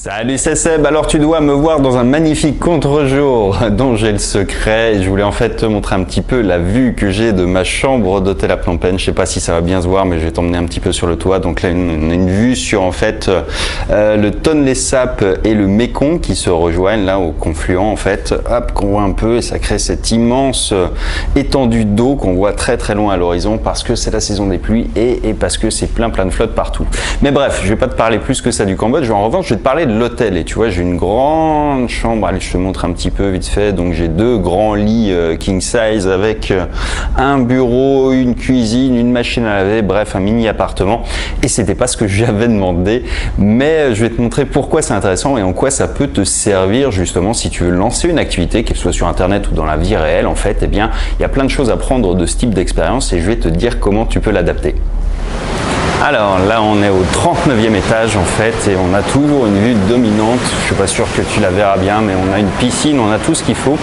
Salut, c'est Seb. Alors tu dois me voir dans un magnifique contre-jour dont j'ai le secret. Je voulais en fait te montrer un petit peu la vue que j'ai de ma chambre d'hôtel à Phnom Penh. Je sais pas si ça va bien se voir, mais je vais t'emmener un petit peu sur le toit. Donc là, on a une vue sur en fait le Tonlé Sap et le Mekong qui se rejoignent là au confluent en fait. Hop, qu'on voit un peu et ça crée cette immense étendue d'eau qu'on voit très très loin à l'horizon parce que c'est la saison des pluies et parce que c'est plein de flotte partout. Mais bref, je vais pas te parler plus que ça du Cambodge. En revanche, je vais te parler de l'hôtel. Et tu vois, j'ai une grande chambre. Allez, je te montre un petit peu vite fait. Donc j'ai deux grands lits king size avec un bureau, une cuisine, une machine à laver, bref, un mini appartement. Et c'était pas ce que j'avais demandé, mais je vais te montrer pourquoi c'est intéressant et en quoi ça peut te servir justement si tu veux lancer une activité, qu'elle soit sur internet ou dans la vie réelle. En fait, eh bien, il y a plein de choses à prendre de ce type d'expérience et je vais te dire comment tu peux l'adapter. Alors là on est au 39e étage en fait et on a toujours une vue dominante. Je suis pas sûr que tu la verras bien, mais on a une piscine, on a tout ce qu'il faut.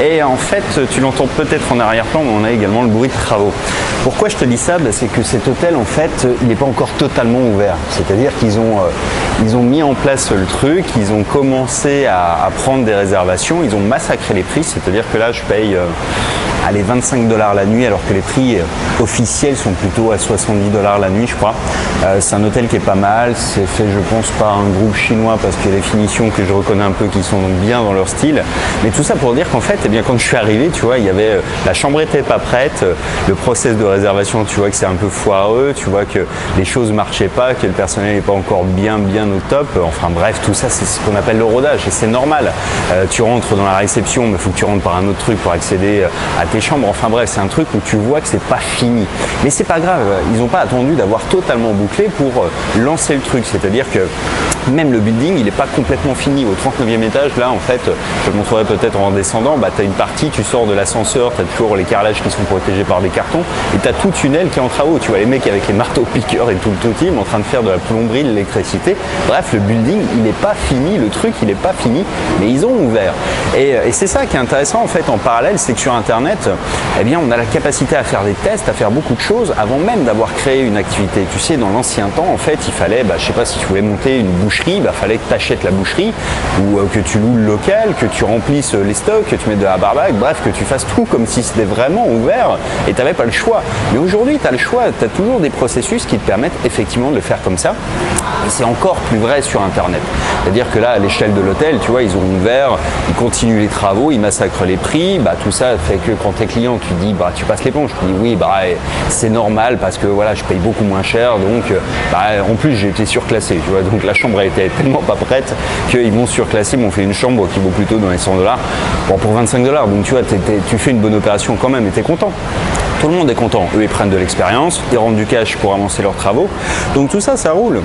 Et en fait, tu l'entends peut-être en arrière-plan, mais on a également le bruit de travaux. Pourquoi je te dis ça? C'est que cet hôtel, en fait, il n'est pas encore totalement ouvert. C'est-à-dire qu'ils ont mis en place le truc, ils ont commencé à prendre des réservations, ils ont massacré les prix. C'est-à-dire que là, je paye allez, 25 $ la nuit, alors que les prix officiels sont plutôt à 70 $ la nuit, je crois. C'est un hôtel qui est pas mal. C'est fait, je pense, par un groupe chinois parce qu'il y a des finitions que je reconnais un peu qui sont bien dans leur style. Mais tout ça pour dire qu'en fait, eh bien, quand je suis arrivé, tu vois, il y avait la chambre était pas prête, le process de réservation, tu vois que c'est un peu foireux, tu vois que les choses marchaient pas, que le personnel n'est pas encore bien au top. Enfin bref, tout ça, c'est ce qu'on appelle le rodage et c'est normal. Tu rentres dans la réception, mais il faut que tu rentres par un autre truc pour accéder à tes chambres. Enfin bref, c'est un truc où tu vois que c'est pas fini. Mais c'est pas grave, ils n'ont pas attendu d'avoir totalement bouclé pour lancer le truc. C'est-à-dire que même le building, il n'est pas complètement fini. Au 39e étage, là, en fait, je te montrerai peut-être en descendant, tu as une partie, tu sors de l'ascenseur, tu as toujours les carrelages qui sont protégés par des cartons, et tu as tout tunnel qui est en travaux. Tu vois les mecs avec les marteaux piqueurs et tout le team en train de faire de la plomberie, de l'électricité. Bref, le building, il n'est pas fini, le truc, il n'est pas fini, mais ils ont ouvert. Et c'est ça qui est intéressant, en fait, en parallèle, c'est que sur Internet, eh bien, on a la capacité à faire des tests, à faire beaucoup de choses avant même d'avoir créé une activité. Tu sais, dans l'ancien temps, en fait, il fallait, je sais pas, si tu voulais monter une boucherie, fallait que tu achètes la boucherie ou que tu loues le local, que tu remplisses les stocks, que tu mettes de la barbaque, bref, que tu fasses tout comme si c'était vraiment ouvert et tu n'avais pas le choix. Mais aujourd'hui, tu as le choix, tu as toujours des processus qui te permettent effectivement de le faire comme ça. Et c'est encore plus vrai sur Internet. C'est-à-dire que là, à l'échelle de l'hôtel, tu vois, ils ont ouvert, ils continuent les travaux, ils massacrent les prix. Tout ça fait que quand t'es client, tu dis, tu passes l'éponge. Tu dis, oui, c'est normal parce que voilà, je paye beaucoup moins cher. Donc, en plus, j'ai été surclassé. Tu vois, donc la chambre a été tellement pas prête qu'ils m'ont surclassé, ils m'ont fait une chambre qui vaut plutôt dans les 100 $. Bon, pour 25 $. Donc, tu vois, tu fais une bonne opération quand même et t'es content. Tout le monde est content. Eux, ils prennent de l'expérience, ils rendent du cash pour avancer leurs travaux. Donc tout ça, ça roule.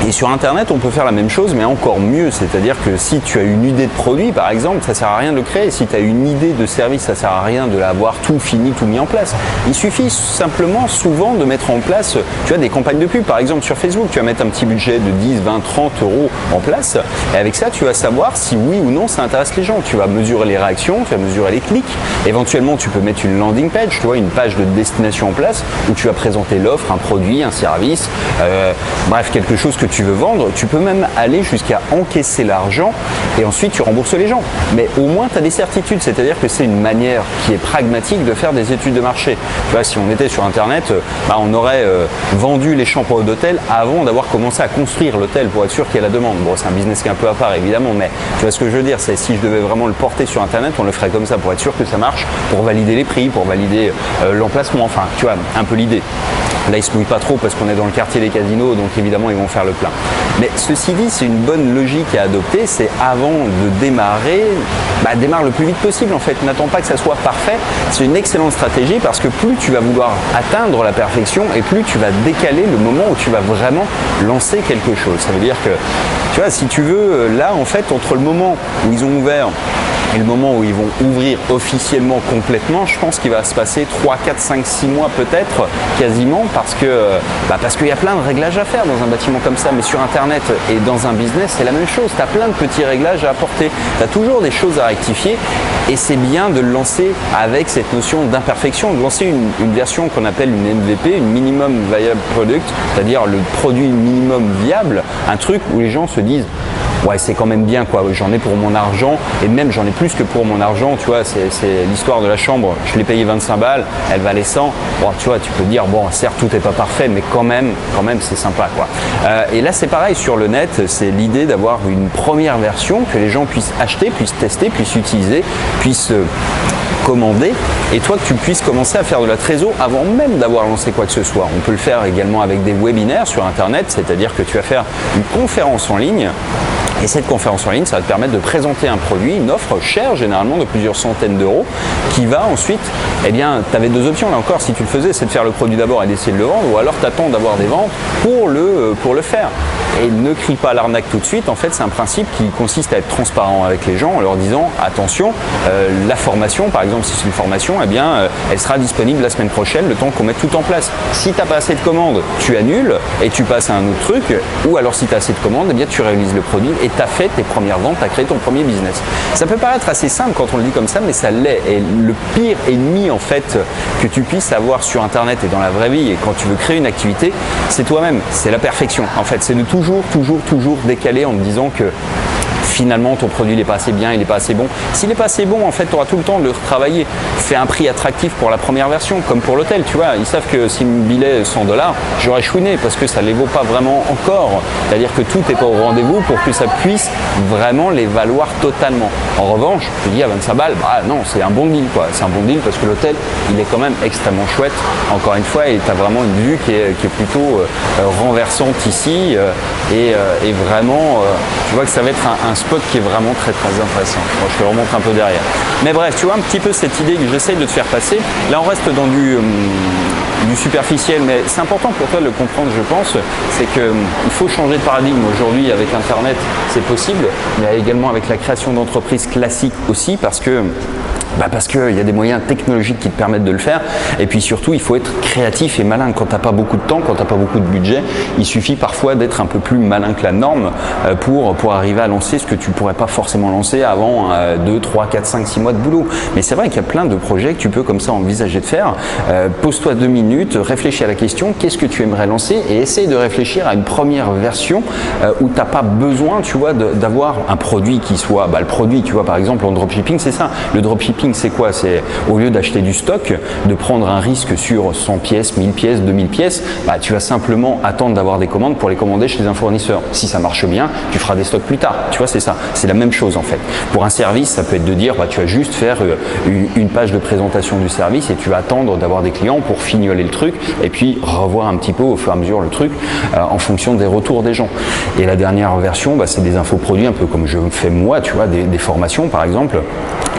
Et sur Internet, on peut faire la même chose, mais encore mieux. C'est-à-dire que si tu as une idée de produit, par exemple, ça ne sert à rien de le créer. Si tu as une idée de service, ça ne sert à rien de l'avoir tout fini, tout mis en place. Il suffit simplement, souvent, de mettre en place, tu as des campagnes de pub. Par exemple, sur Facebook, tu vas mettre un petit budget de 10, 20, 30 € en place. Et avec ça, tu vas savoir si oui ou non ça intéresse les gens. Tu vas mesurer les réactions, tu vas mesurer les clics. Éventuellement, tu peux mettre une landing page, tu vois, une page de destination en place où tu vas présenter l'offre, un produit, un service, bref, quelque chose que tu veux vendre. Tu peux même aller jusqu'à encaisser l'argent et ensuite tu rembourses les gens. Mais au moins tu as des certitudes, c'est-à-dire que c'est une manière qui est pragmatique de faire des études de marché. Tu vois, si on était sur Internet, on aurait vendu les chambres d'hôtel avant d'avoir commencé à construire l'hôtel pour être sûr qu'il y a la demande. Bon, c'est un business qui est un peu à part évidemment, mais tu vois ce que je veux dire, c'est si je devais vraiment le porter sur Internet, on le ferait comme ça pour être sûr que ça marche, pour valider les prix, pour valider l'emplacement, enfin tu vois un peu l'idée. Là, ils se mouillent pas trop parce qu'on est dans le quartier des casinos, donc évidemment, ils vont faire le plein. Mais ceci dit, c'est une bonne logique à adopter. C'est avant de démarrer, démarre le plus vite possible en fait. N'attends pas que ça soit parfait. C'est une excellente stratégie parce que plus tu vas vouloir atteindre la perfection et plus tu vas décaler le moment où tu vas vraiment lancer quelque chose. Ça veut dire que, tu vois, si tu veux, là, en fait, entre le moment où ils ont ouvert et le moment où ils vont ouvrir officiellement complètement, je pense qu'il va se passer 3, 4, 5, 6 mois peut-être, quasiment, parce qu'il y a plein de réglages à faire dans un bâtiment comme ça. Mais sur Internet et dans un business, c'est la même chose. Tu as plein de petits réglages à apporter. Tu as toujours des choses à rectifier et c'est bien de le lancer avec cette notion d'imperfection, de lancer une version qu'on appelle une MVP, une Minimum Viable Product, c'est-à-dire le produit minimum viable, un truc où les gens se disent ouais, c'est quand même bien, quoi. J'en ai pour mon argent, et même j'en ai plus que pour mon argent, tu vois. C'est l'histoire de la chambre. Je l'ai payé 25 balles, elle valait 100. Bon, tu vois, tu peux dire, bon, certes, tout n'est pas parfait, mais quand même, c'est sympa, quoi. Et là, c'est pareil sur le net. C'est l'idée d'avoir une première version que les gens puissent acheter, puissent tester, puissent utiliser, puissent commander, et toi que tu puisses commencer à faire de la trésor avant même d'avoir lancé quoi que ce soit. On peut le faire également avec des webinaires sur internet, c'est-à-dire que tu vas faire une conférence en ligne. Et cette conférence en ligne, ça va te permettre de présenter un produit, une offre chère généralement de plusieurs centaines d'euros, qui va ensuite, eh bien, tu avais deux options là encore, si tu le faisais, c'est de faire le produit d'abord et d'essayer de le vendre, ou alors t'attends d'avoir des ventes pour le faire. Et ne crie pas l'arnaque tout de suite, en fait c'est un principe qui consiste à être transparent avec les gens en leur disant attention, la formation, par exemple si c'est une formation, eh bien, elle sera disponible la semaine prochaine, le temps qu'on mette tout en place. Si tu n'as pas assez de commandes, tu annules et tu passes à un autre truc, ou alors si tu as assez de commandes, eh bien, tu réalises le produit et tu as fait tes premières ventes, tu as créé ton premier business. Ça peut paraître assez simple quand on le dit comme ça, mais ça l'est. Et le pire ennemi en fait que tu puisses avoir sur internet et dans la vraie vie, et quand tu veux créer une activité, c'est toi-même, c'est la perfection. En fait, c'est de toujours décaler en te disant que finalement ton produit n'est pas assez bien, il n'est pas assez bon. S'il n'est pas assez bon, en fait, tu auras tout le temps de le retravailler. Fais un prix attractif pour la première version, comme pour l'hôtel, tu vois. Ils savent que si mon billet est 100 $, j'aurais chouiné parce que ça ne les vaut pas vraiment encore. C'est-à-dire que tout n'est pas au rendez-vous pour que ça puisse vraiment les valoir totalement. En revanche, je te dis à 25 balles, bah non, c'est un bon deal, quoi. C'est un bon deal parce que l'hôtel, il est quand même extrêmement chouette, encore une fois, et tu as vraiment une vue qui est plutôt renversante ici. Et vraiment, tu vois que ça va être un spot qui est vraiment très intéressant. Bon, je te remonte un peu derrière. Mais bref, tu vois un petit peu cette idée que j'essaye de te faire passer. Là, on reste dans du superficiel, mais c'est important pour toi de le comprendre, je pense. C'est qu'il faut changer de paradigme. Aujourd'hui, avec Internet, c'est possible, mais également avec la création d'entreprises classiques aussi, parce qu'il y a des moyens technologiques qui te permettent de le faire. Et puis surtout, il faut être créatif et malin. Quand tu n'as pas beaucoup de temps, quand tu n'as pas beaucoup de budget, il suffit parfois d'être un peu plus malin que la norme pour arriver à lancer ce que tu ne pourrais pas forcément lancer avant 2, 3, 4, 5, 6 mois de boulot. Mais c'est vrai qu'il y a plein de projets que tu peux comme ça envisager de faire. Pose-toi 2 minutes, réfléchis à la question, qu'est-ce que tu aimerais lancer, et essaye de réfléchir à une première version où tu n'as pas besoin, tu vois, d'avoir un produit qui soit, le produit, tu vois, par exemple en dropshipping, c'est ça. Le dropshipping, c'est quoi? C'est au lieu d'acheter du stock, de prendre un risque sur 100 pièces, 1000 pièces, 2000 pièces, tu vas simplement attendre d'avoir des commandes pour les commander chez un fournisseur. Si ça marche bien, tu feras des stocks plus tard. Tu vois, c'est ça. C'est la même chose en fait. Pour un service, ça peut être de dire, tu vas juste faire une page de présentation du service et tu vas attendre d'avoir des clients pour fignoler le truc et puis revoir un petit peu au fur et à mesure le truc en fonction des retours des gens. Et la dernière version, c'est des infoproduits, un peu comme je fais moi, tu vois, des formations par exemple.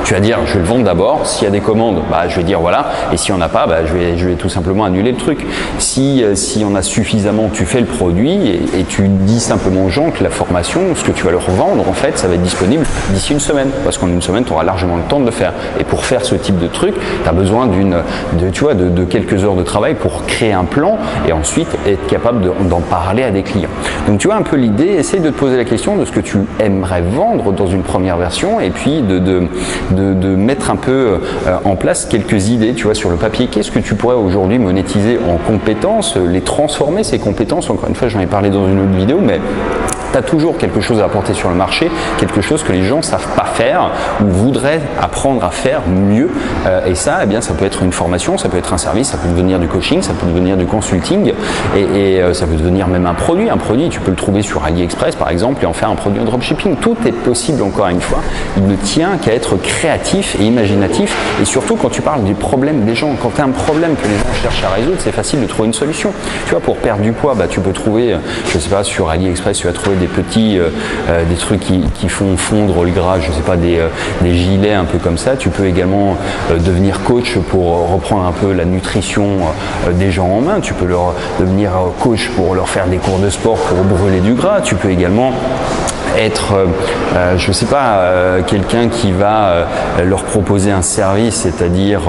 Tu vas dire, je vais le vendre d'abord. S'il y a des commandes, je vais dire voilà. Et si on n'a pas, je vais tout simplement annuler le truc. Si on a suffisamment, tu fais le produit et tu dis simplement aux gens que la formation, ce que tu vas leur vendre, en fait, ça va être disponible d'ici une semaine. Parce qu'en une semaine, tu auras largement le temps de le faire. Et pour faire ce type de truc, tu as besoin de quelques heures de travail pour créer un plan et ensuite être capable d'en parler à des clients. Donc tu vois un peu l'idée, essaye de te poser la question de ce que tu aimerais vendre dans une première version et puis de mettre un peu en place quelques idées, tu vois, sur le papier. Qu'est-ce que tu pourrais aujourd'hui monétiser en compétences, les transformer, ces compétences? Encore une fois, j'en ai parlé dans une autre vidéo, mais tu as toujours quelque chose à apporter sur le marché, quelque chose que les gens ne savent pas faire ou voudraient apprendre à faire mieux. Et ça, eh bien, ça peut être une formation, ça peut être un service, ça peut devenir du coaching, ça peut devenir du consulting et ça peut devenir même un produit. Un produit, tu peux le trouver sur AliExpress par exemple et en faire un produit en dropshipping. Tout est possible encore une fois. Il ne tient qu'à être créatif et imaginatif et surtout quand tu parles du problème des gens. Quand tu as un problème que les gens cherchent à résoudre, c'est facile de trouver une solution. Tu vois, pour perdre du poids, tu peux trouver, je sais pas, sur AliExpress, tu vas trouver des petits, des trucs qui font fondre le gras, je sais pas, des gilets un peu comme ça. Tu peux également devenir coach pour reprendre un peu la nutrition des gens en main. Tu peux devenir coach pour leur faire des cours de sport pour brûler du gras. Tu peux également être, je sais pas, quelqu'un qui va leur proposer un service, c'est-à-dire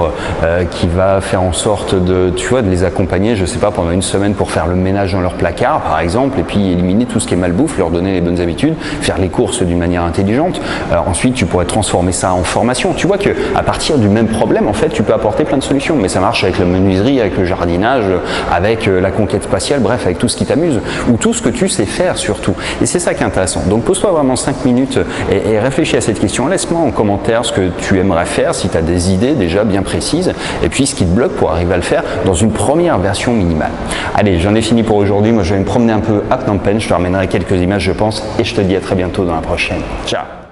qui va faire en sorte de les accompagner, je sais pas, pendant une semaine pour faire le ménage dans leur placard, par exemple, et puis éliminer tout ce qui est malbouffe, leur donner les bonnes habitudes, faire les courses d'une manière intelligente. Ensuite, tu pourrais transformer ça en formation. Tu vois que à partir du même problème, en fait, tu peux apporter plein de solutions. Mais ça marche avec la menuiserie, avec le jardinage, avec la conquête spatiale, bref, avec tout ce qui t'amuse ou tout ce que tu sais faire surtout. Et c'est ça qui est intéressant. Donc pose-toi vraiment 5 minutes et réfléchis à cette question. Laisse-moi en commentaire ce que tu aimerais faire, si tu as des idées déjà bien précises, et puis ce qui te bloque pour arriver à le faire dans une première version minimale. Allez, j'en ai fini pour aujourd'hui. Moi, je vais me promener un peu à Phnom Penh. Je te ramènerai quelques images, je pense, et je te dis à très bientôt dans la prochaine. Ciao!